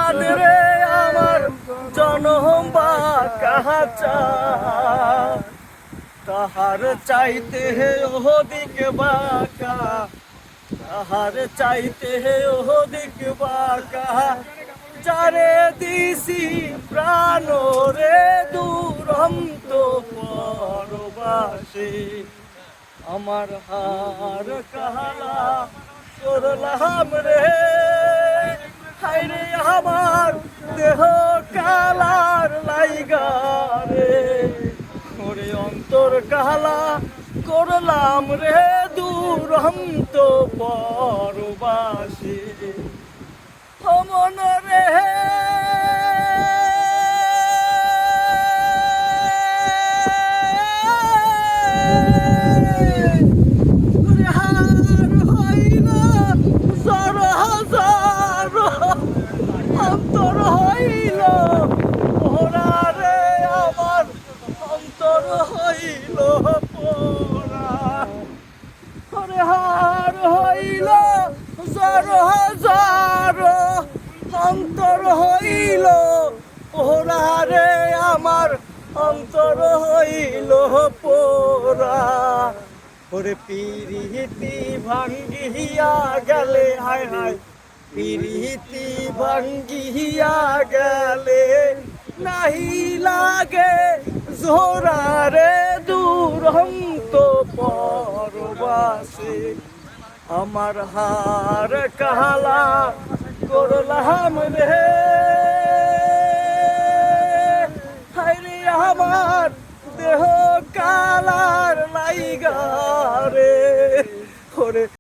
প্রাণ রে আমার জনম বা কাহা তাহার চাইতে ওদিক বাঁকা, তাহার চাইতে ওদিক বাঁকা, যারে দিছি প্রাণ রে দুরন্ত পরবাসে। আমার হার কালা করলাম রে, হায়রে আমার দেহ কালার লাইগা রে, ওরে অন্তর কালা করলাম রে দুরন্ত পরবাসে। মন রে অন্তর হইল পোড়া রে, আমার অন্তর হইল পোড়া। ওরে হার হইল জর হাজার, অন্তর হইল পোড়া রে, আমার অন্তর হইল পোড়া। ওরে পিরিতি ভাঙ্গিয়া গেলে, হায় হায় পিরিতি ভাঙ্গিয়া গেলে, নাহি লাগে জোরা রে দুরন্ত পরবাসে। আমার হার কালা করলাম রে, হায়রে আমার দেহ কালার লাইগা রে, ওরে